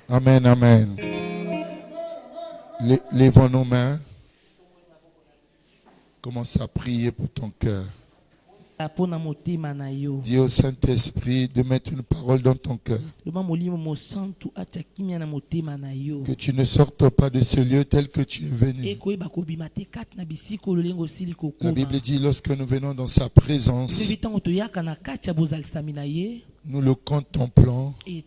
Amen, amen. Lèvons nos mains. Commence à prier pour ton cœur. Dis au Saint-Esprit de mettre une parole dans ton cœur. Que tu ne sortes pas de ce lieu tel que tu es venu. La Bible dit, lorsque nous venons dans sa présence, nous le contemplons et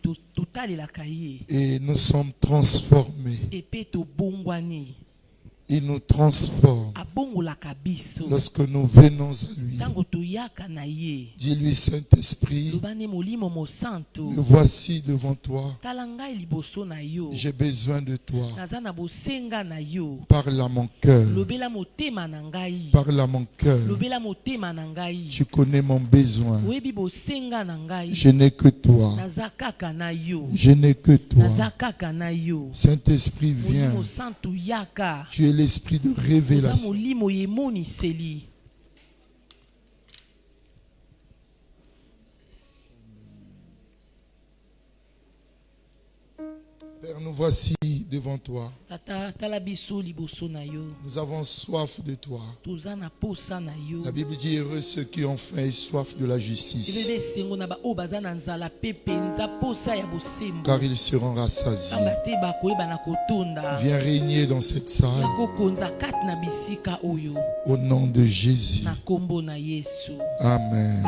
nous sommes transformés. Il nous transforme. Lorsque nous venons à lui, dis-lui, Saint-Esprit, me voici devant toi. J'ai besoin de toi. Parle à mon cœur. Parle à mon cœur. Tu connais mon besoin. Je n'ai que toi. Je n'ai que toi. Saint-Esprit, viens. Tu es l'esprit de révélation. Père, nous voici devant toi. Nous avons soif de toi. La Bible dit, heureux ceux qui ont faim et soif de la justice, car ils seront rassasiés. Viens régner dans cette salle. Au nom de Jésus. Amen.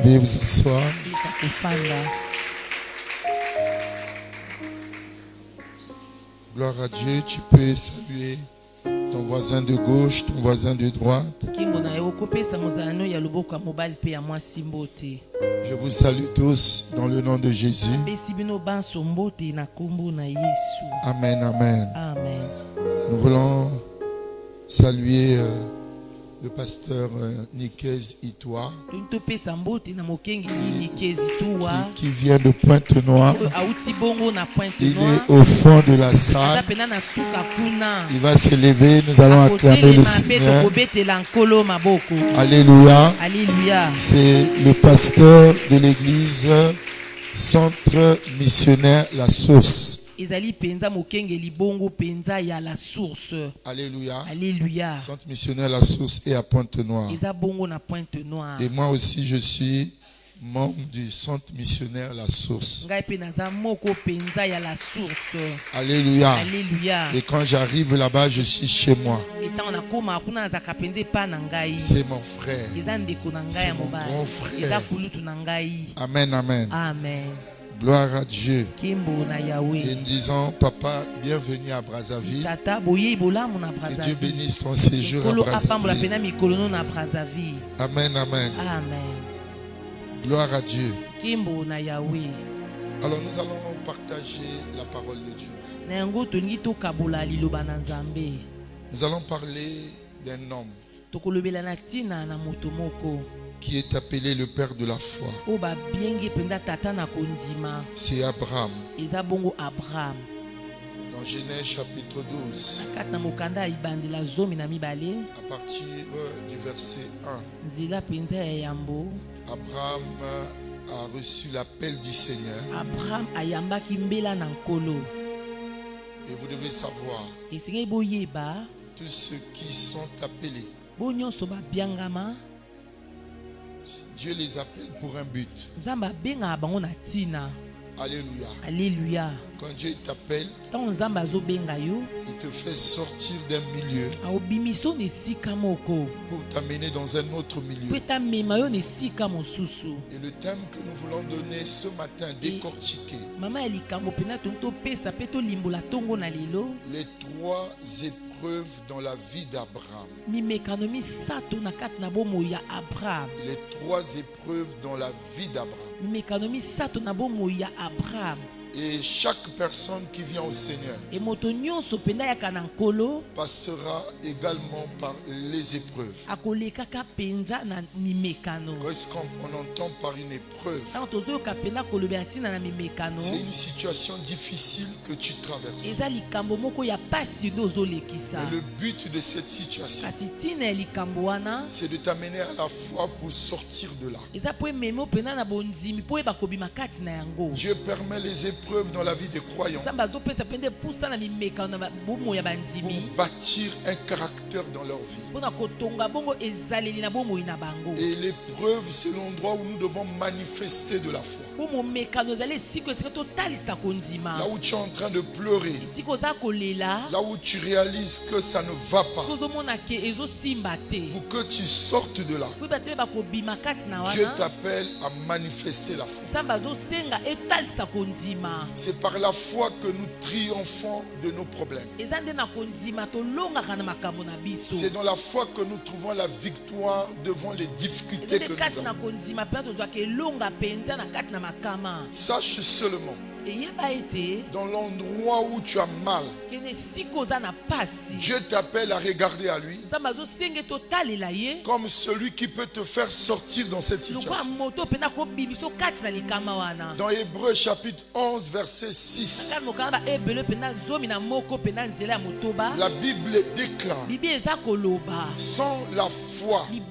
Veuillez vous asseoir. Gloire à Dieu, tu peux saluer ton voisin de gauche, ton voisin de droite. Je vous salue tous dans le nom de Jésus. Amen, amen. Nous voulons saluer le pasteur Nikez Itoa qui vient de Pointe-Noire. Il est au fond de la salle. Il va se lever. Nous allons acclamer le Seigneur. Alléluia. C'est le pasteur de l'église Centre Missionnaire La Source. Alléluia. Centre Missionnaire La Source est à Pointe-Noire. Et moi aussi je suis membre du Centre Missionnaire La Source. Alléluia. Et quand j'arrive là-bas, je suis chez moi. C'est mon frère. C'est mon grand frère. Amen, amen. Gloire à Dieu. Et nous disons, papa, bienvenue à Brazzaville. Que Dieu bénisse ton séjour à Brazzaville. Amen, amen. Gloire à Dieu. Alors nous allons partager la parole de Dieu. Nous allons parler d'un homme qui est appelé le père de la foi. C'est Abraham. Dans Genèse chapitre 12, à partir du verset 1, Abraham a reçu l'appel du Seigneur. Et vous devez savoir, tous ceux qui sont appelés, Dieu les appelle pour un but. Alléluia. Quand Dieu t'appelle, il te fait sortir d'un milieu pour t'amener dans un autre milieu. Et le thème que nous voulons donner ce matin, décortiquer les trois épreuves dans la vie d'Abraham. Les trois épreuves dans la vie d'Abraham. Et chaque personne qui vient au Seigneur passera également par les épreuves. Qu'est-ce qu'on entend par une épreuve? C'est une situation difficile que tu traverses. Mais le but de cette situation, c'est de t'amener à la foi pour sortir de là. Dieu permet les épreuves dans la vie des croyants pour bâtir un caractère dans leur vie. Et l'épreuve, c'est l'endroit où nous devons manifester de la foi. Là où tu es en train de pleurer, là où tu réalises que ça ne va pas, pour que tu sortes de là, Dieu t'appelle à manifester la foi. C'est par la foi que nous triomphons de nos problèmes. C'est dans la foi que nous trouvons la victoire devant les difficultés que nous avons. Sache seulement, dans l'endroit où tu as mal, Dieu t'appelle à regarder à lui comme celui qui peut te faire sortir dans cette situation. Dans Hébreux chapitre 11 verset 6, la Bible déclare: sans la foi, il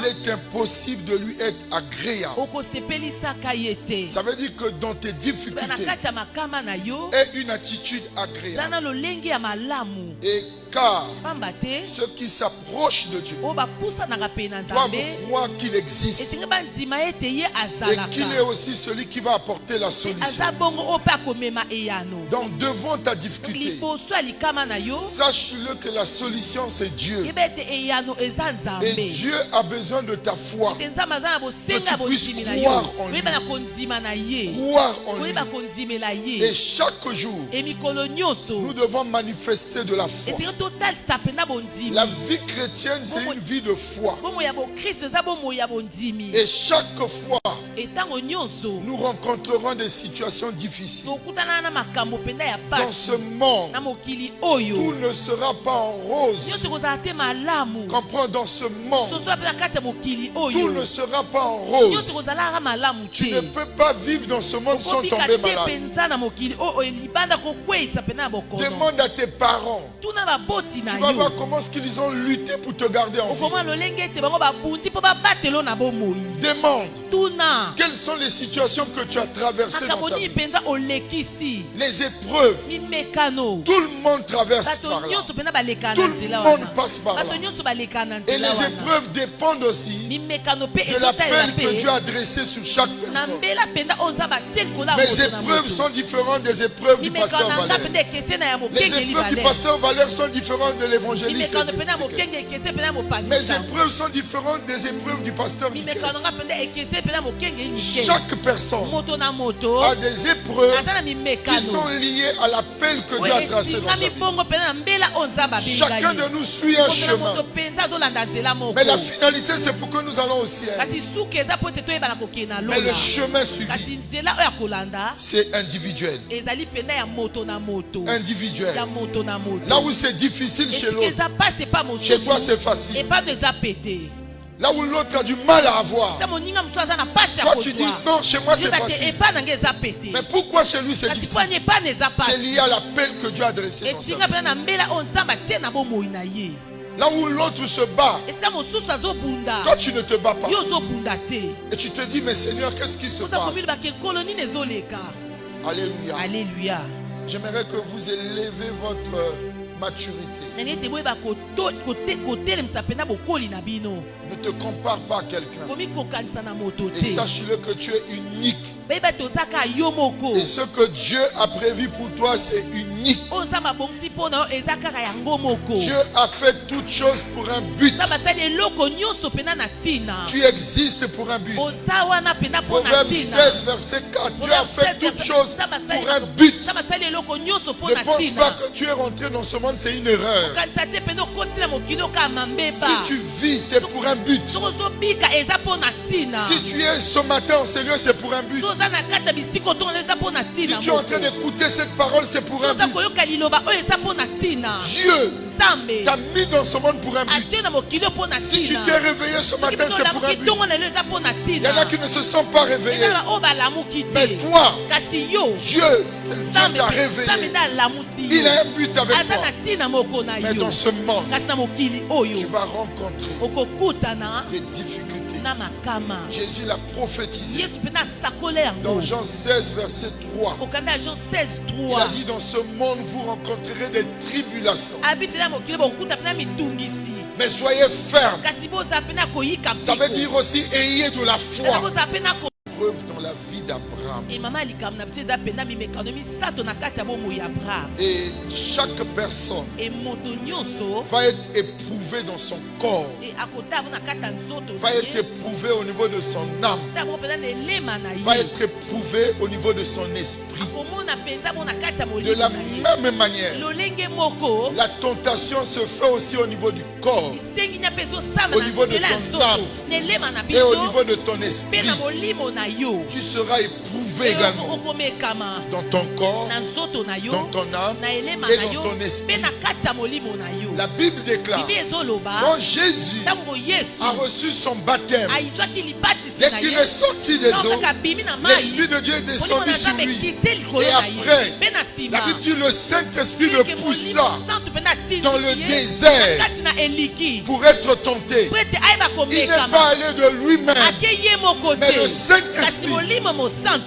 est impossible de lui être agréable. Ça veut dire que dans tes difficultés, aie une attitude agréable. Et car ceux qui s'approchent de Dieu doivent croire qu'il existe et qu'il est aussi celui qui va apporter la solution. Donc devant ta difficulté, sache-le que la solution c'est Dieu. Et Dieu a besoin de ta foi, que tu puisses croire en lui. Croire en lui. Et chaque jour, nous devons manifester de la foi. La vie chrétienne, c'est une vie de foi. Et chaque fois, nous rencontrerons des situations difficiles. Dans ce monde, tout ne sera pas en rose. Comprends, dans ce monde, tout ne sera pas en rose. Tu ne peux pas vivre dans ce monde sans tomber malade. Demande à tes parents. Tu vas voir comment est-ce qu'ils ont lutté pour te garder en vie. Demande quelles sont les situations que tu as traversées dans ta vie. Les épreuves, tout le monde traverse par là. Tout le monde passe par là. Et les épreuves dépendent aussi de l'appel que Dieu a adressé sur chaque personne. Mes épreuves sont différentes des épreuves du pasteur Valère. Les épreuves du pasteur Valère sont différentes de l'évangéliste. Mes épreuves sont différentes des épreuves du pasteur Michael. Chaque personne a des épreuves qui sont liées à l'appel que Dieu a tracé dans sa vie. Chacun de nous suit un chemin. Mais la finalité, c'est pour que nous allons au ciel. Mais le chemin suivi, c'est individuel. Individuel. Là où c'est difficile chez l'autre, chez toi c'est facile. Là où l'autre a du mal à avoir, toi tu dis non, chez moi c'est facile. Mais pourquoi chez lui c'est difficile? C'est lié à l'appel que Dieu a adressé dans sa vie. Là où l'autre se bat, toi tu ne te bats pas. Et tu te dis, mais Seigneur, qu'est-ce qui se passe? Alléluia. Alléluia. J'aimerais que vous élevez votre maturité. Ne te compare pas à quelqu'un. Et sache-le que tu es unique. Et ce que Dieu a prévu pour toi, c'est unique. Dieu a fait toutes choses pour un but. Tu existes pour un but. Proverbe 16, verset 4. Dieu a fait toutes choses pour un but. Ne pense pas que tu es rentré dans ce monde, c'est une erreur. Si tu vis, c'est pour un but. Si tu es ce matin au Seigneur, c'est pour un but. Si tu es en train d'écouter cette parole, c'est pour un but. Dieu t'a mis dans ce monde pour un but. Si tu t'es réveillé ce matin, c'est pour un but. Il y en a qui ne se sont pas réveillés. Mais toi, Dieu t'a réveillé. Il a un but avec toi. Mais dans ce monde, tu vas rencontrer des difficultés. Jésus l'a prophétisé dans Jean 16 verset 3. Il a dit: dans ce monde vous rencontrerez des tribulations, mais soyez fermes. Ça veut dire aussi ayez de la foi. Preuve dans la vie d'Abraham. Et chaque personne va être éprouvée dans son corps, va être éprouvée au niveau de son âme, va être éprouvée au niveau de son esprit. De la même manière, la tentation se fait aussi au niveau du corps, au niveau de ton âme et au niveau de ton esprit. Tu seras éprouvé également dans ton corps, dans ton âme et dans ton esprit. La Bible déclare, quand Jésus a reçu son baptême, dès qu'il est sorti des eaux, l'Esprit de Dieu est descendu sur lui. Et après, la Bible dit, le Saint-Esprit le poussa dans le désert pour être tenté. Il n'est pas allé de lui-même, mais le Saint-Esprit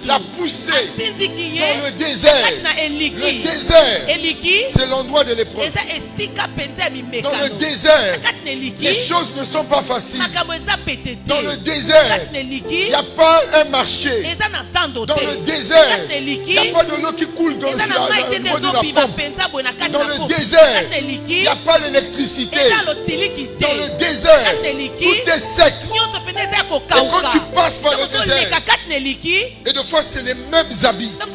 l'a poussé dans le désert. Le désert, c'est l'endroit de l'épreuve. Dans le désert, les choses ne sont pas faciles. Dans le désert, il n'y a pas un marché. Dans le désert, il n'y a pas de l'eau qui coule dans le niveau de la pompe. Dans le désert, il n'y a pas d'électricité. Dans le désert, tout est sec. Et quand tu passes par le désert, et des fois c'est les mêmes habits. Quand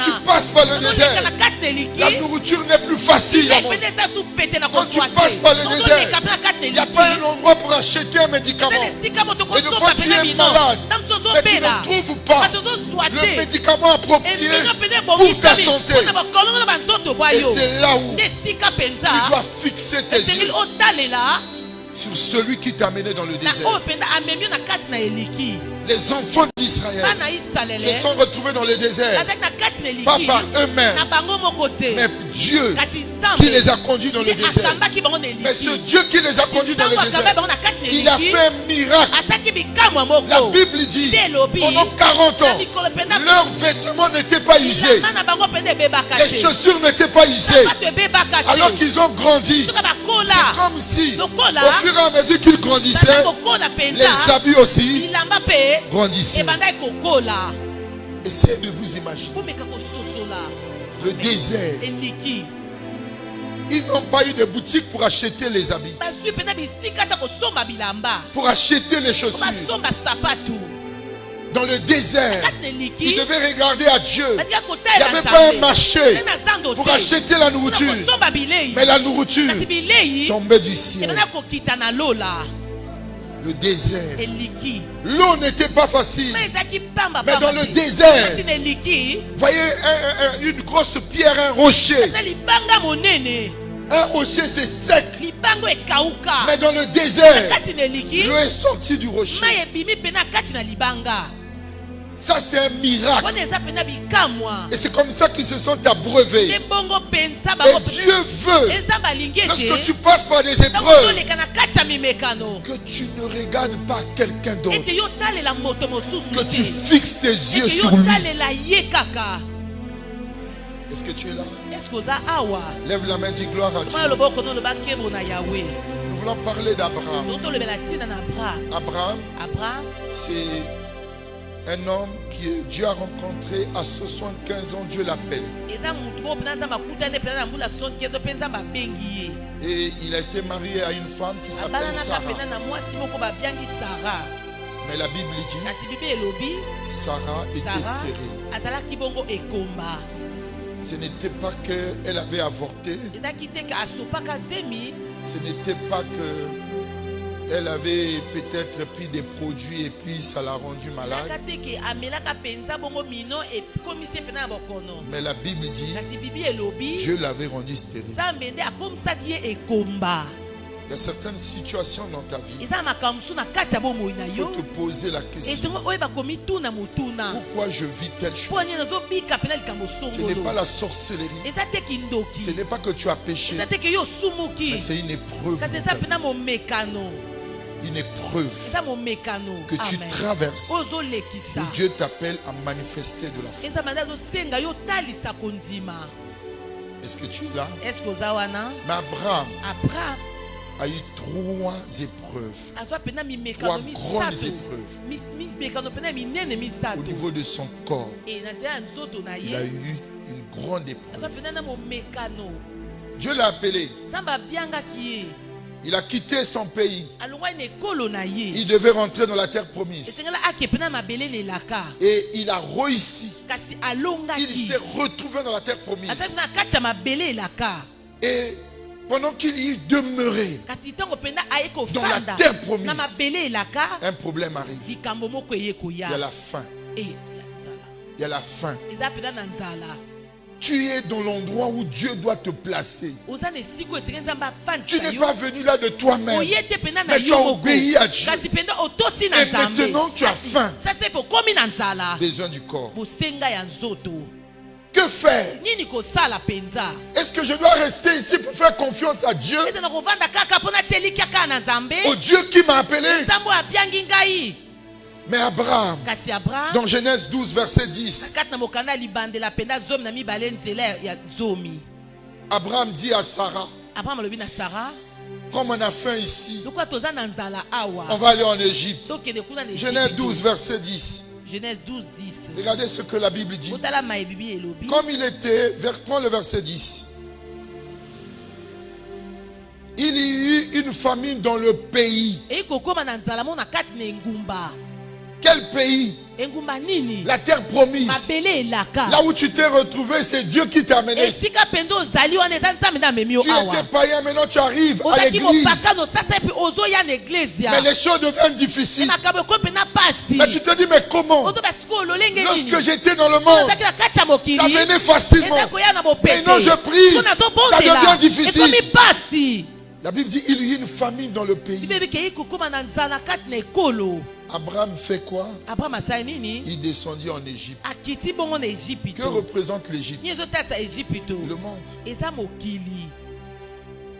tu passes par le désert, la nourriture n'est plus facile à manger. Quand tu passes par le désert, il n'y a pas un endroit pour acheter un médicament. Et des fois tu es malade, mais tu ne trouves pas le médicament approprié pour ta santé. Et c'est là où tu dois fixer tes yeux sur celui qui t'a amené dans le désert. Les enfants d'Israël se sont retrouvés dans le désert, pas par eux-mêmes, mais Dieu qui les a conduits dans le désert. Mais ce Dieu qui les a conduits dans le désert, il a fait un miracle. La Bible dit, pendant 40 ans, leurs vêtements n'étaient pas usés, les chaussures n'étaient pas usées, alors qu'ils ont grandi. C'est comme si, au fur et à mesure qu'ils grandissaient, les habits aussi grandissaient. Essayez de vous imaginer le désert. Ils n'ont pas eu de boutique pour acheter les habits, pour acheter les chaussures. Dans le désert, ils devaient regarder à Dieu. Il n'y avait pas un marché pour acheter la nourriture, mais la nourriture tombait du ciel. Le désert, l'eau n'était pas facile, mais dans le désert, voyez une grosse pierre, un rocher. Un rocher c'est sec, mais dans le désert, l'eau est sortie du rocher. Ça c'est un miracle. Et c'est comme ça qu'ils se sont abreuvés. Et Dieu veut, lorsque tu passes par des épreuves, que tu ne regardes pas quelqu'un d'autre, que tu fixes tes yeux sur lui. Est-ce que tu es là? Lève la main, dis gloire à Dieu. Nous voulons parler d'Abraham. Abraham, c'est un homme que Dieu a rencontré à 75 ans. Dieu l'appelle. Et il a été marié à une femme qui s'appelle Sarah. Mais la Bible dit, Sarah était stérile. Ce n'était pas qu'elle avait avorté. Ce n'était pas Elle avait peut-être pris des produits et puis ça l'a rendu malade. Mais la Bible dit, Dieu l'avait rendu stérile. Il y a certaines situations dans ta vie. Il faut te poser la question. Pourquoi je vis telle chose? Ce n'est pas la sorcellerie. Ce n'est pas que tu as péché. Mais c'est une épreuve. Une épreuve que tu traverses, où Dieu t'appelle à manifester de la foi. Est-ce que tu es là? Mais Abraham a eu 3 épreuves, 3 grandes épreuves au niveau de son corps. Il a eu une grande épreuve. Dieu l'a appelé. Il a quitté son pays. Il devait rentrer dans la terre promise. Et il a réussi. Il s'est retrouvé dans la terre promise. Et pendant qu'il y demeurait dans la terre promise, un problème arrive. Il y a la faim. Il y a la faim. Tu es dans l'endroit où Dieu doit te placer. Tu n'es pas venu là de toi-même, mais tu as obéi à Dieu. Et maintenant tu as faim. Besoin du corps. Que faire? Est-ce que je dois rester ici pour faire confiance à Dieu? Au Dieu qui m'a appelé? Mais Abraham, dans Genèse 12, verset 10, Abraham dit à Sarah, comme on a faim ici, on va aller en Égypte. Genèse 12, verset 10. Regardez ce que la Bible dit. Comme il était, prends le verset 10. Il y eut une famine dans le pays. Quel pays? La terre promise. Là où tu t'es retrouvé, c'est Dieu qui t'a amené. Tu étais païen, maintenant tu arrives à l'église. Mais les choses deviennent difficiles. Mais tu te dis, mais comment? Lorsque j'étais dans le monde, ça venait facilement. Maintenant je prie, ça devient difficile. La Bible dit, il y a une famine dans le pays. Abraham fait quoi? Il descendit en Égypte. Que représente l'Égypte? Le monde.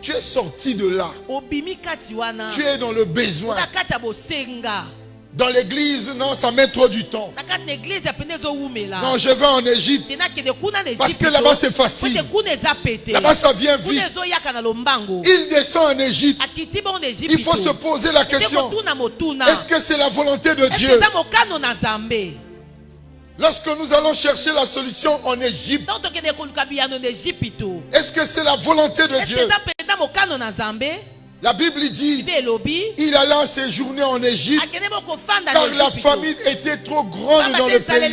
Tu es sorti de là. Tu es dans le besoin. Dans l'église, non, ça met trop du temps. Non, je vais en Égypte. Parce que là-bas c'est facile. Là-bas ça vient vite. Il descend en Égypte. Il faut se poser la question. Est-ce que c'est la volonté de Dieu? Lorsque nous allons chercher la solution en Égypte, est-ce que c'est la volonté de Dieu? La Bible dit, il alla séjourner en Égypte car la famine était trop grande dans le pays.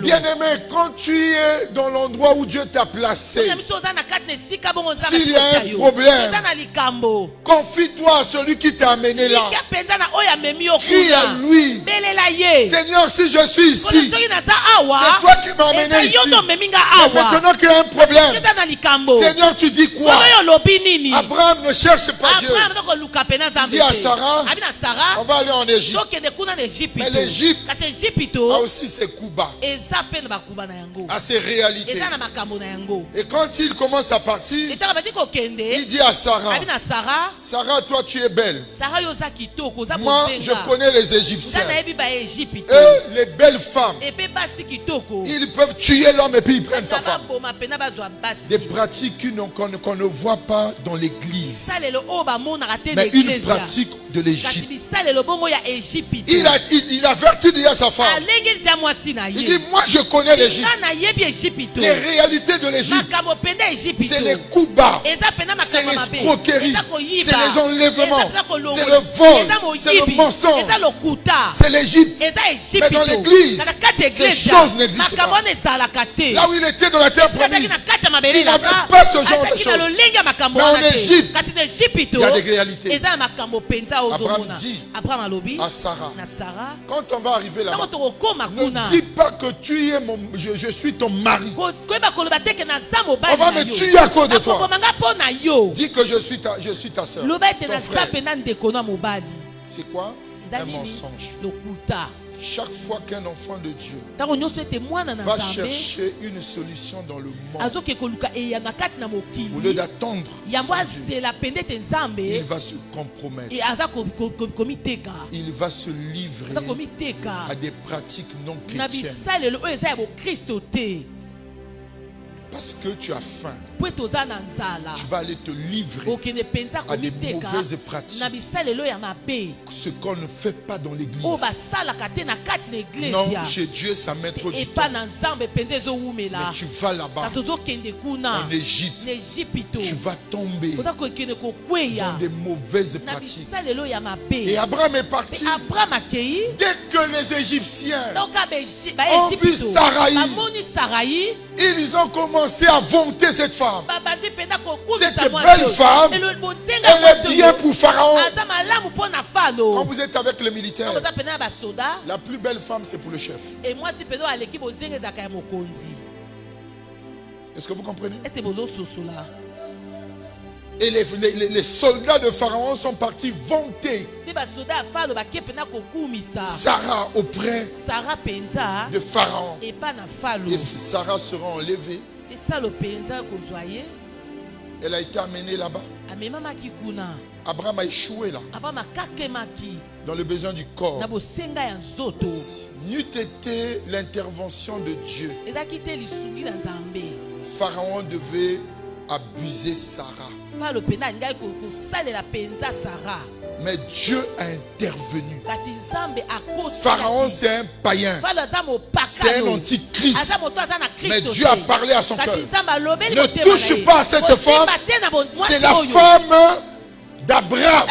Bien-aimé, quand tu es dans l'endroit où Dieu t'a placé, s'il y a un problème, confie-toi à celui qui t'a amené là. Crie à lui. Seigneur, si je suis ici, c'est toi qui m'as amené ici. Mais maintenant qu'il y a un problème, Seigneur, tu dis quoi? Abraham ne cherche pas Dieu. Il dit à Sarah, on va aller en Égypte. Mais l'Égypte a aussi ses coups bas, a ses réalités. Et quand il commence à partir, il dit à Sarah, Sarah, toi tu es belle. Moi je connais les Égyptiens. Eux, les belles femmes, ils peuvent tuer l'homme et puis ils prennent sa femme. Des pratiques qu'on ne voit pas dans l'église, mais une pratique de l'Égypte. Il avertit déjà sa femme. Il dit, moi je connais l'Égypte. Les réalités de l'Égypte, c'est les coups bas, c'est l'escroquerie, c'est les enlèvements, c'est le vol, c'est le mensonge, c'est l'Égypte. Mais dans l'église, ces choses n'existent pas. Là où il était dans la terre promise, il n'avait pas ce genre de choses. Mais en Égypte, Il y a des réalités. Abraham dit à Sarah, quand on va arriver là-bas, ne dis pas que tu es je suis ton mari. On va me tuer à cause de toi. Dis que je suis ta soeur. C'est quoi? Un mensonge. Chaque fois qu'un enfant de Dieu va chercher une solution dans le monde, au lieu d'attendre Dieu, il va se compromettre. Il va se livrer à des pratiques non chrétiennes. Parce que tu as faim, tu vas aller te livrer à des mauvaises pratiques. Ce qu'on ne fait pas dans l'église. Non, chez Dieu, ça met trop du temps. Mais tu vas là-bas, en Égypte, tu vas tomber dans des mauvaises pratiques. Et Abraham est parti. Dès que les Égyptiens ont vu Saraï, ils ont commencé à vanter cette femme. Cette belle femme, elle est bien pour Pharaon. Quand vous êtes avec le militaire, la plus belle femme, c'est pour le chef. Est-ce que vous comprenez? Et les soldats de Pharaon sont partis vanter Sarah auprès de Pharaon. Et Sarah sera enlevée. Elle a été amenée là-bas. Abraham a échoué là. Dans le besoin du corps. N'eût été l'intervention de Dieu, Pharaon devait abuser Sarah. Mais Dieu a intervenu. Pharaon, c'est un païen. C'est un antichrist. Mais Dieu a parlé à son cœur. Ne touche pas à cette femme. C'est la femme d'Abraham.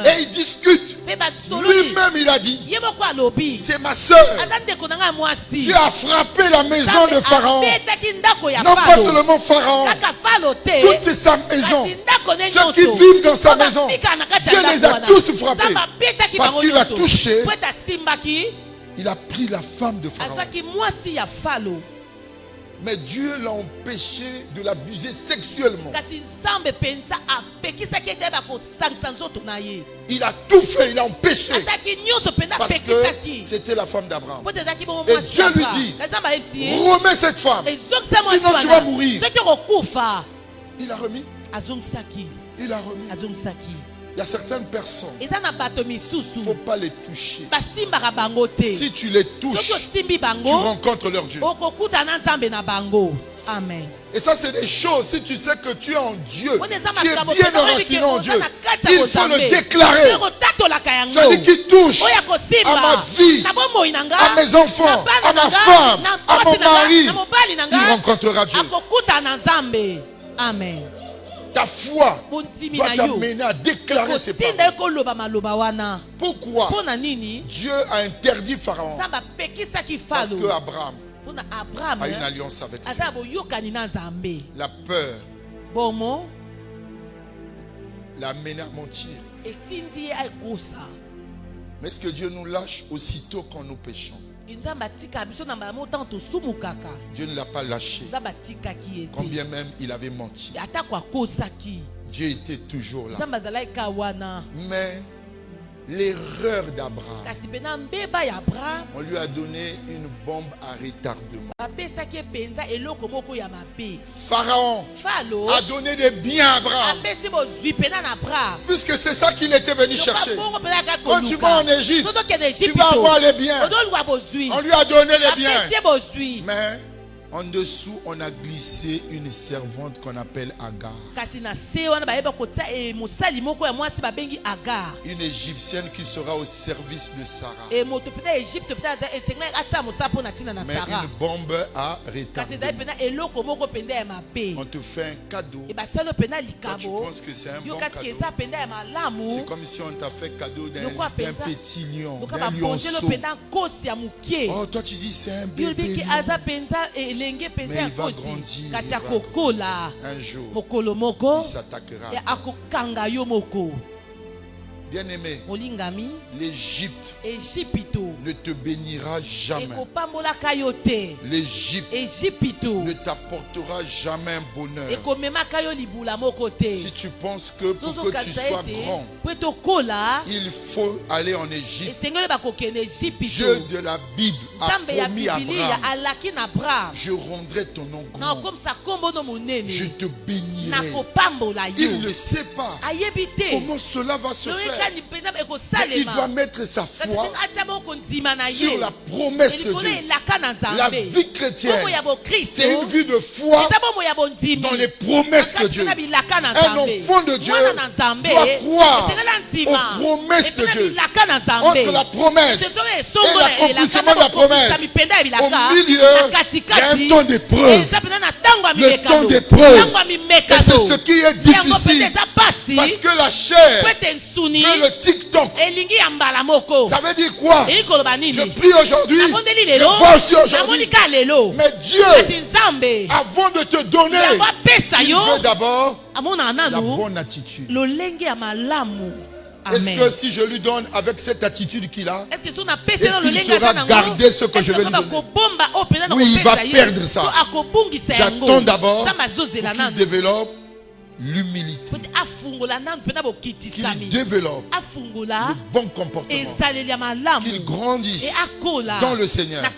Et il discute. Lui-même, il a dit, c'est ma soeur. Dieu a frappé la maison de Pharaon. Non pas seulement Pharaon, toute sa maison. Ceux qui vivent dans sa maison, Dieu les a tous frappés. Parce qu'il a touché, il a pris la femme de Pharaon. Mais Dieu l'a empêché de l'abuser sexuellement. Il a tout fait, il a empêché. Parce que c'était la femme d'Abraham. Et Dieu lui dit, remets cette femme, sinon tu vas mourir. Il a remis. Il a remis. Il y a certaines personnes, il ne faut pas les toucher. Si tu les touches, tu rencontres leur Dieu. Amen. Et ça, c'est des choses. Si tu sais que tu es en Dieu, tu es bien enraciné en Dieu, il faut le déclarer. Celui qui touche à ma vie, à mes enfants, à ma femme, à mon mari, il rencontrera Dieu. Amen. Ta foi doit t'amener à déclarer ces paroles. Pourquoi Dieu a interdit Pharaon? Parce que Abraham a une alliance avec Dieu. La peur l'a amené à mentir. Mais est-ce que Dieu nous lâche aussitôt quand nous péchons? Dieu ne l'a pas lâché. Combien même il avait menti, Dieu était toujours là. Mais l'erreur d'Abraham, on lui a donné une bombe à retardement. Pharaon a donné des biens à Abraham, puisque c'est ça qu'il était venu chercher. Quand tu vas en Égypte, tu vas avoir les biens. On lui a donné les biens. Mais en dessous, on a glissé une servante qu'on appelle Agar. Une égyptienne qui sera au service de Sarah. Mais une bombe à retardement. On te fait un cadeau. Toi, tu penses que c'est un bon cadeau. C'est comme si on t'a fait cadeau d'un petit lion, d'un lionceau. Oh, toi tu dis c'est un bébé lion. Mais il va grandir. Un jour, il s'attaquera. Bien-aimé, l'Égypte ne te bénira jamais. L'Égypte ne t'apportera jamais un bonheur. Si tu penses que pour que tu sois grand, il faut aller en Égypte. Dieu de la Bible a promis à Abraham: je rendrai ton nom grand. Je te bénirai. Il ne sait pas comment cela va se faire. Mais il doit mettre sa foi sur la promesse de Dieu. La vie chrétienne, c'est une vie de foi dans les promesses de Dieu. Un enfant de Dieu doit croire aux promesses de Dieu. Entre la promesse et l'accomplissement de la promesse, au milieu, il y a un temps d'épreuve. Le temps d'épreuve. Et c'est ce qui est difficile. Parce que la chair fait le TikTok. Ça veut dire quoi? Je prie aujourd'hui, je vois aussi aujourd'hui. Mais Dieu, avant de te donner, il veut d'abord la bonne attitude. Est-ce que si je lui donne avec cette attitude qu'il a, est-ce qu'il saura garder ce que je vais lui donner? Oui, il va perdre ça. J'attends d'abord qu'il développe l'humilité, qu'il développe le bon comportement, qu'il grandisse dans le Seigneur, et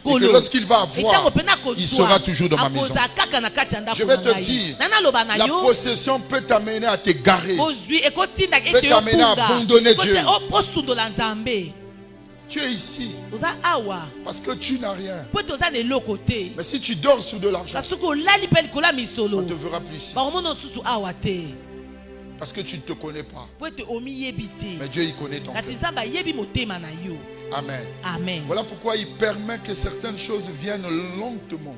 que lorsqu'il va avoir, il sera toujours dans ma maison. Je vais te dire, la possession peut t'amener à t'égarer, peut t'amener à abandonner Dieu. Tu es ici parce que tu n'as rien. Mais si tu dors sous de l'argent, on ne te verra plus ici. Parce que tu ne te connais pas. Mais Dieu, il connaît ton cœur. Amen. Amen. Voilà pourquoi il permet que certaines choses viennent lentement.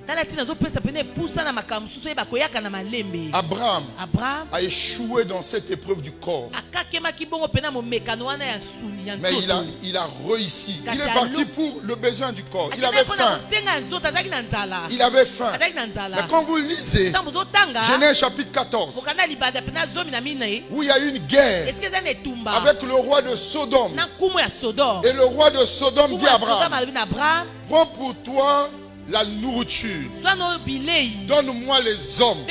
Abraham a échoué dans cette épreuve du corps. Mais il a réussi. Il est parti pour le besoin du corps. Il avait faim. Il avait faim. Mais quand vous lisez Genèse chapitre 14, où il y a eu une guerre avec le roi de Sodome, et le roi de Sodome dit à Abraham: prends pour toi la nourriture, donne-moi les hommes.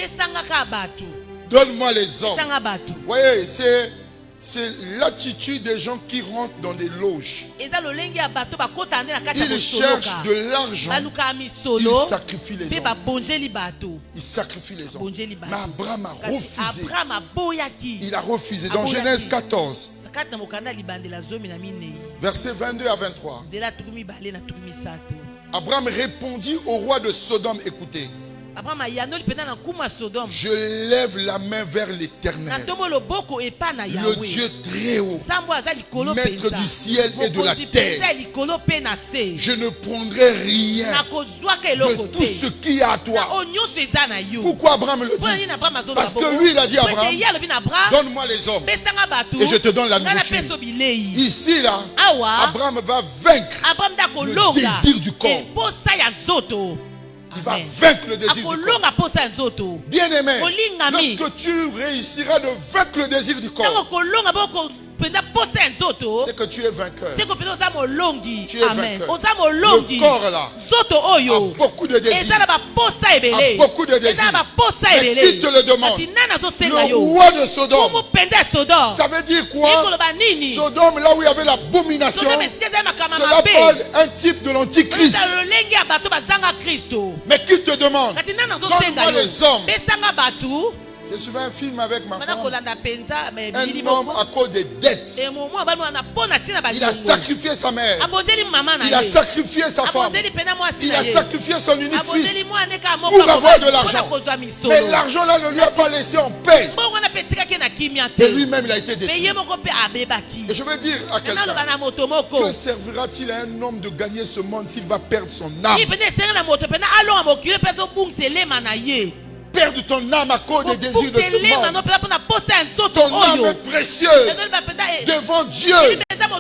Donne-moi les hommes. Vous voyez, c'est l'attitude des gens qui rentrent dans des loges. Ils cherchent de l'argent. Ils sacrifient les hommes. Ils sacrifient les hommes. Mais Abraham a refusé. Il a refusé. Dans Genèse 14, versets 22 à 23, Abraham répondit au roi de Sodome: écoutez, je lève la main vers l'Éternel, le Dieu très haut, maître du ciel et de la terre. Je ne prendrai rien de tout ce qui est à toi. Pourquoi Abraham le dit? Parce que lui, il a dit à Abraham: donne-moi les hommes et je te donne la nourriture. Ici, là, Abraham va vaincre le désir du corps. Il va vaincre le désir du corps. Bien-aimé, lorsque tu réussiras de vaincre le désir du corps, c'est que tu es vainqueur. Tu es vainqueur. Le corps là a beaucoup de désirs. A beaucoup de désirs. Mais qui te le demande? Le roi de Sodome. Ça veut dire quoi? Sodome, là où il y avait l'abomination, cela parle un type de l'antichrist. Mais qui te demande? Donne-moi les hommes. Je suivais un film avec ma femme. Un homme à cause des dettes. Il a sacrifié sa mère. Il a sacrifié sa femme. Il a sacrifié son unique fils pour avoir de l'argent. Mais l'argent là ne lui a pas laissé en paix. Et lui-même il a été détruit. Et je veux dire à quelqu'un: que servira-t-il à un homme de gagner ce monde s'il va perdre son âme? Perdre ton âme à cause des désirs de ce monde. ton âme est précieuse devant Dieu.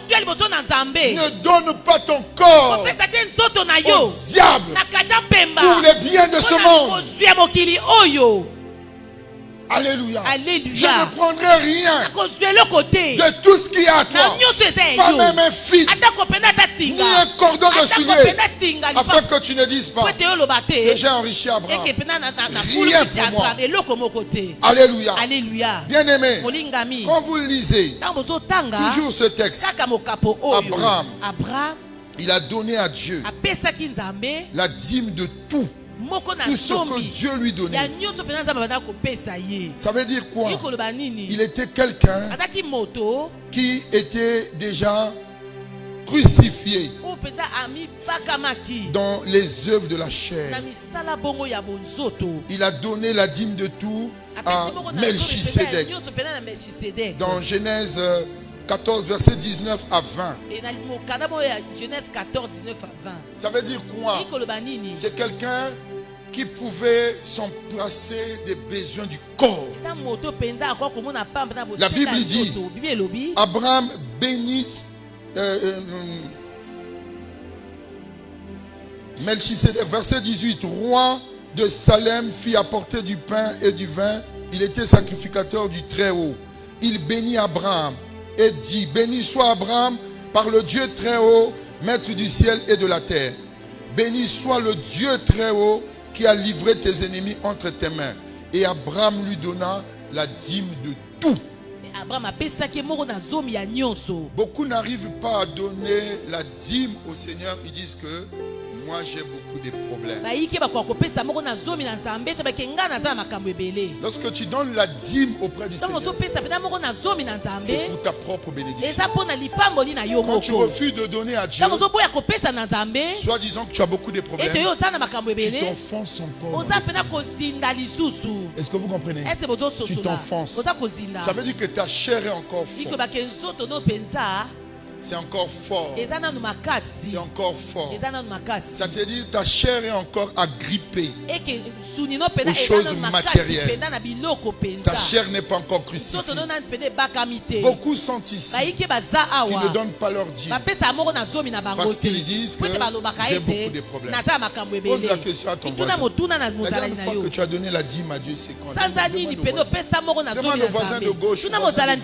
Ne donne pas ton corps au diable pour les biens de ce monde. Alléluia. Je ne prendrai rien de tout ce qui est à toi. Pas même un fil, ni un cordon de soulier, afin que tu ne dises pas que j'ai enrichi Abraham. Rien pour moi. Alléluia. Bien aimé, quand vous lisez toujours ce texte, Abraham, il a donné à Dieu la dîme de tout. Tout ce que Dieu lui donnait. Ça veut dire quoi? Il était quelqu'un qui était déjà crucifié dans les œuvres de la chair. Il a donné la dîme de tout à Melchisédek. Dans Genèse 14, verset 19 à 20. Ça veut dire quoi? C'est quelqu'un qui pouvait s'embrasser des besoins du corps. La Bible dit, Abraham bénit Melchisédek, verset 18, roi de Salem fit apporter du pain et du vin. Il était sacrificateur du Très-Haut. Il bénit Abraham et dit, béni soit Abraham par le Dieu Très-Haut, maître du ciel et de la terre. Béni soit le Dieu Très-Haut qui a livré tes ennemis entre tes mains. Et Abraham lui donna la dîme de tout. Beaucoup n'arrivent pas à donner la dîme au Seigneur. Ils disent que moi j'ai beaucoup de problèmes. Lorsque tu donnes la dîme auprès du Seigneur, c'est pour ta propre bénédiction. Quand tu refuses de donner à Dieu, soit disant que tu as beaucoup de problèmes, tu t'enfonces encore. Est-ce que vous comprenez? Tu t'enfonces. Ça veut dire que ta chair est encore forte. C'est encore fort. C'est encore fort. Ça veut dire que ta chair est encore agrippée aux choses matérielles. Ta chair n'est pas encore crucifiée. Beaucoup sont ici qui ne donnent pas leur dîme parce qu'ils disent que j'ai beaucoup de problèmes. Pose la question à ton voisin. La dernière fois que tu as donné la dîme à Dieu, c'est quand? Demande au voisin de gauche. Mais Abraham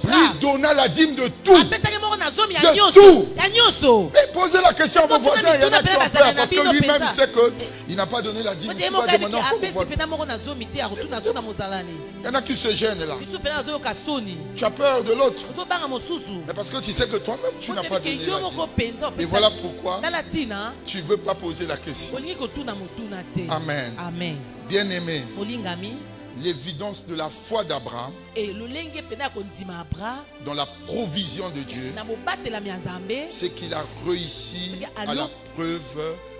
lui donna la dîme de tout. De tout. Mais posez la question à vos voisins. Il y en a qui ont peur parce que lui-même sait qu'il n'a pas donné la dîme. Il y en a qui se gênent là. Tu as peur de l'autre. Mais parce que tu sais que toi-même tu n'as pas donné la dîme. Et voilà pourquoi tu ne veux pas poser la question. Amen. Bien aimé, l'évidence de la foi d'Abraham dans la provision de Dieu, c'est qu'il a réussi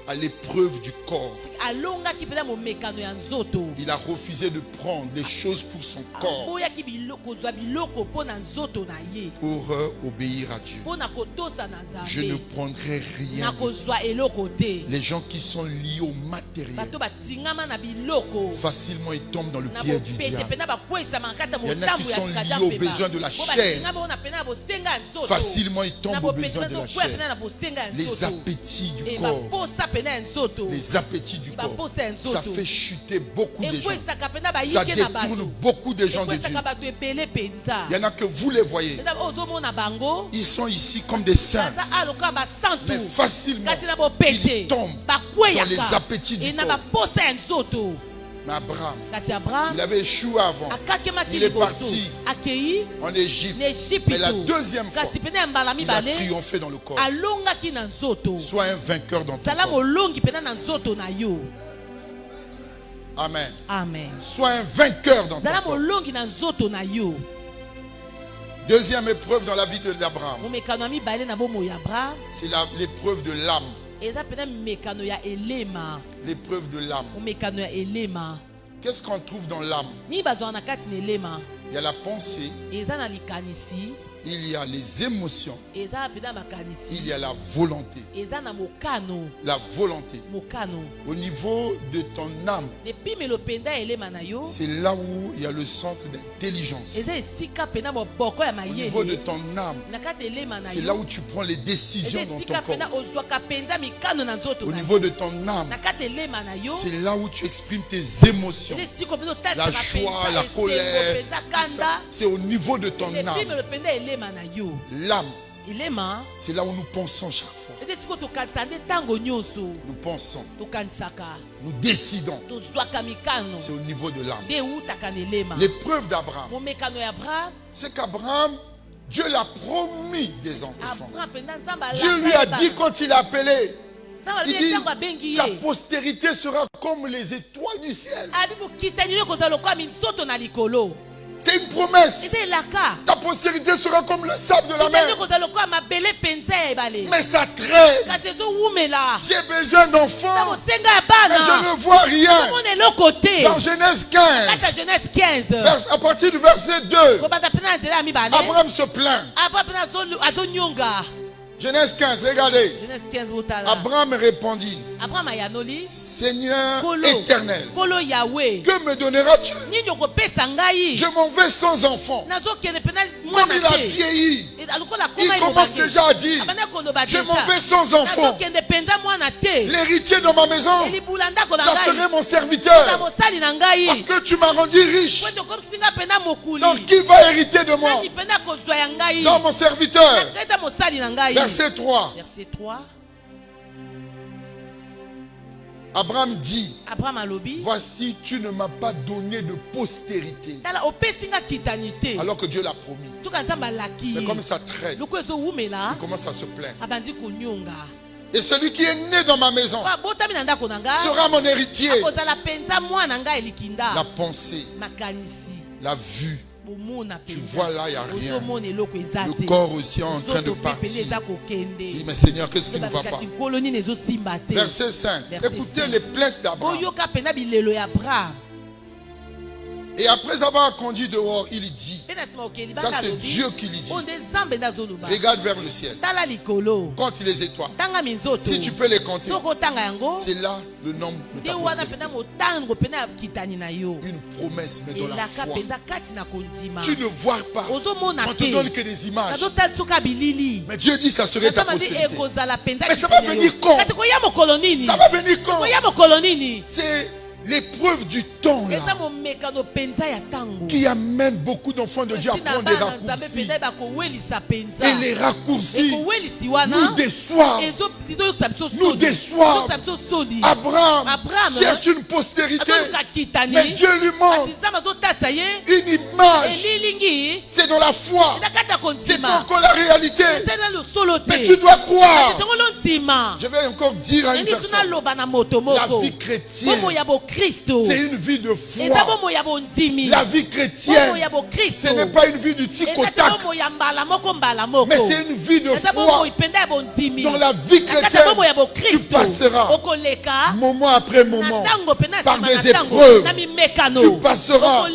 à l'épreuve du corps. Il a refusé de prendre des choses pour son corps pour obéir à Dieu. Je ne prendrai rien. Les gens qui sont liés au matériel, facilement ils tombent dans le piège du diable. Il y en a qui sont liés aux besoins de la chair. Facilement ils tombent aux besoins de la chair. Les appétits du corps. Les appétits du corps. Ça fait chuter beaucoup de gens. Ça détourne beaucoup de gens de Dieu. Il y en a que vous les voyez. Ils sont ici comme des saints. Mais facilement, ils tombent dans les appétits du corps. Mais Abraham, il avait échoué avant. Il est parti en Égypte. Mais la deuxième fois, il a triomphé dans le corps. Sois un vainqueur dans ton corps. Amen. Sois un vainqueur dans ton corps. Deuxième épreuve dans la vie d'Abraham, c'est l'épreuve de l'âme. L'épreuve de l'âme. Qu'est-ce qu'on trouve dans l'âme? Il y a la pensée, il y a les émotions, il y a la volonté. La volonté. Au niveau de ton âme, c'est là où il y a le centre d'intelligence. Au niveau de ton âme, c'est là où tu prends les décisions dans ton corps. Au niveau de ton âme, c'est là où tu exprimes tes émotions. La joie, la colère, c'est au niveau de ton âme. L'âme, c'est là où nous pensons chaque fois. Nous pensons, nous décidons. C'est au niveau de l'âme. L'épreuve d'Abraham, c'est qu'Abraham, Dieu l'a promis des enfants. Dieu lui a dit quand il a appelé, il dit, ta postérité sera comme les étoiles du ciel. C'est une promesse. Ta postérité sera comme le sable de la mer. Mais ça traîne. J'ai besoin d'enfants. Mais je ne vois rien. Dans Genèse 15, à partir du verset 2, Abraham se plaint. Genèse 15, regardez. Abraham répondit, Seigneur éternel, que me donneras-tu? Je m'en vais sans enfant. Comme il a vieilli, il commence déjà à dire, je m'en vais sans enfant. L'héritier de ma maison, ça serait mon serviteur. Parce que tu m'as rendu riche. Donc qui va hériter de moi? Dans mon serviteur. Verset 3. Abraham dit, voici, tu ne m'as pas donné de postérité. Alors que Dieu l'a promis. Mais comme ça traîne, il commence à se plaindre. Et celui qui est né dans ma maison sera mon héritier. La pensée, la vue. Tu vois là, il n'y a rien. Le corps aussi est en train de partir. Il dit, mais Seigneur, qu'est-ce qui ne va pas? Verset 5. Écoutez les plaintes d'Abraham. Et après avoir conduit dehors, il dit, ça c'est Dieu qui lui dit, regarde vers le ciel, compte les étoiles. Si tu peux les compter, c'est là le nombre de ta postérité. Une promesse, mais dans la foi. Tu ne vois pas, on te donne que des images. Mais Dieu dit ça serait ta postérité. Mais ça va venir quand? Ça va venir quand? C'est l'épreuve du temps là, qui amène beaucoup d'enfants de Dieu à prendre des raccourcis. Et les raccourcis nous déçoivent. Nous déçoivent. Abraham cherche une postérité, mais Dieu lui montre une image. C'est dans la foi. C'est pas encore la réalité. Mais tu dois croire. Je vais encore dire à une personne, la vie chrétienne, c'est une vie de foi. La vie chrétienne, ce n'est pas une vie du tic-au-tac, mais c'est une vie de foi. Dans la vie chrétienne, tu passeras moment après moment par des épreuves. Tu passeras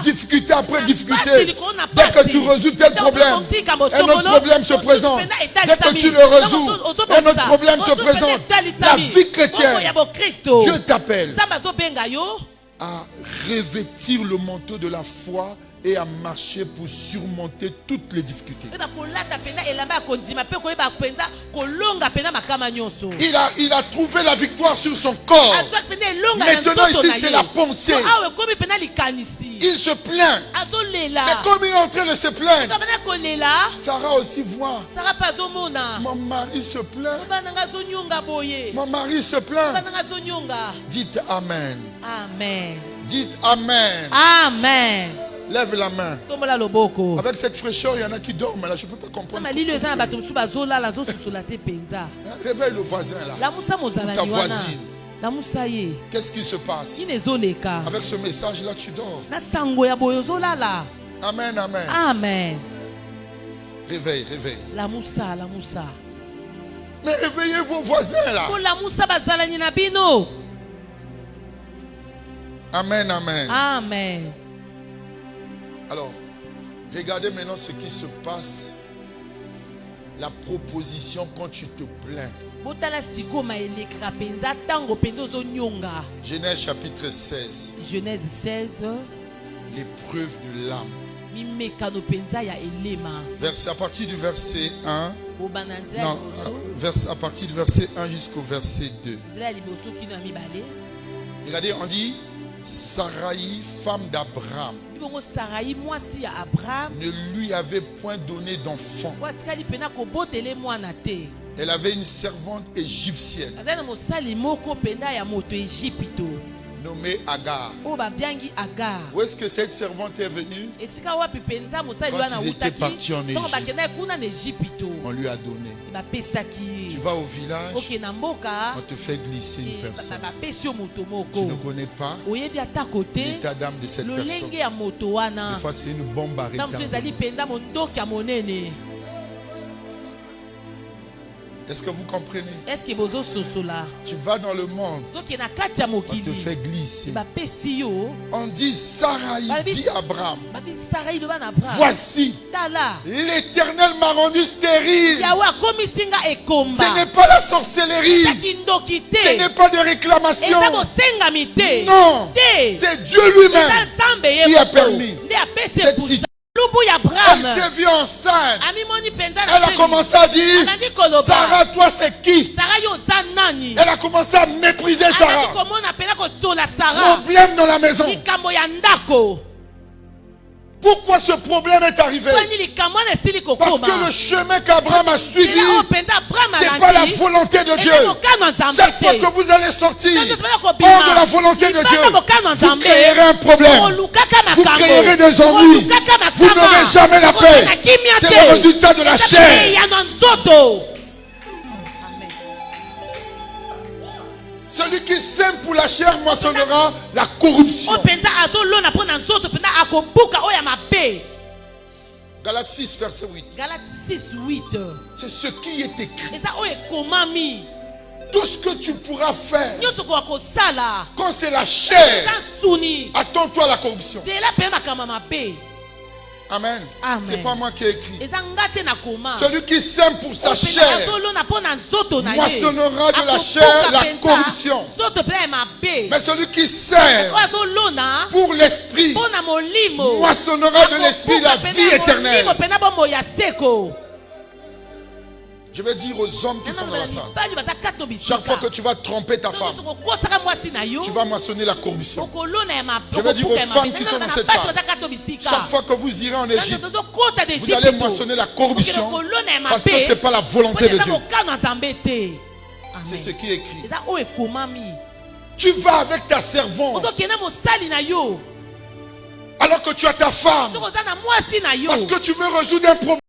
difficulté après difficulté. Dès que tu résous tel problème, un autre problème se présente. Dès que tu le résous, un autre problème se présente. La vie chrétienne, Dieu t'appelle à revêtir le manteau de la foi et à marcher pour surmonter toutes les difficultés. Il a trouvé la victoire sur son corps. Maintenant ici c'est la pensée. Il se plaint. Mais comme il est en train de se plaindre, Sarah aussi voit. Mon mari se plaint. Mon mari se plaint. Dites Amen. Amen. Dites Amen. Amen. Lève la main. Avec cette fraîcheur, il y en a qui dorment là. Je ne peux pas comprendre. Réveille le voisin là. Ta voisine. Qu'est-ce qui se passe? Avec ce message là, tu dors. Amen, amen. Amen. Réveille, réveille. La moussa. Mais réveillez vos voisins là. Amen, amen. Amen. Alors, Regardez maintenant ce qui se passe. La proposition quand tu te plains. Genèse chapitre 16. Genèse 16. L'épreuve de l'âme. À partir du verset 1. Non, à partir du verset 1 jusqu'au verset 2. Regardez, on dit Saraï, femme d'Abraham, ne lui avait point donné d'enfant. Elle avait une servante égyptienne nommée Agar. Où est-ce que cette servante est venue? Quand ils étaient partis en Égypte, on lui a donné. Tu vas au village, on te fait glisser une personne. Tu ne connais pas l'état d'âme de cette personne. Des fois, c'est une bombe à retardement. Est-ce que vous comprenez? Tu vas dans le monde, on te fait glisser. On dit Saraï dit Abraham, voici, l'Éternel m'a rendu stérile. Ce n'est pas la sorcellerie, ce n'est pas de réclamation. Non, c'est Dieu lui-même qui a permis cette situation. Elle s'est vue enceinte. Elle a commencé à dire, Sarah, toi c'est qui? Elle a commencé à mépriser Sarah. Problème dans la maison. Pourquoi ce problème est arrivé? Parce que le chemin qu'Abraham a suivi, ce n'est pas la volonté de Dieu. Chaque fois que vous allez sortir hors de la volonté de Dieu, vous créerez un problème. Vous créerez des ennuis. Vous n'aurez jamais la paix. C'est le résultat de la chair. Celui qui sème pour la chair moissonnera la corruption. Galates 6, verset 8. C'est ce qui est écrit. Tout ce que tu pourras faire quand c'est la chair, attends-toi à la corruption. Amen. C'est pas moi qui ai écrit. Celui qui sème pour sa chair moissonnera de la chair la corruption. Mais celui qui sème pour l'esprit moissonnera de l'esprit la vie éternelle. Je vais dire aux hommes qui sont dans la salle, chaque fois que tu vas tromper ta femme, tu vas moissonner la corruption. Je vais dire aux femmes qui sont dans cette salle, chaque fois que vous irez en Égypte, vous allez moissonner la corruption parce que ce n'est pas la volonté de Dieu. C'est ce qui est écrit. Tu vas avec ta servante alors que tu as ta femme parce que tu veux résoudre un problème.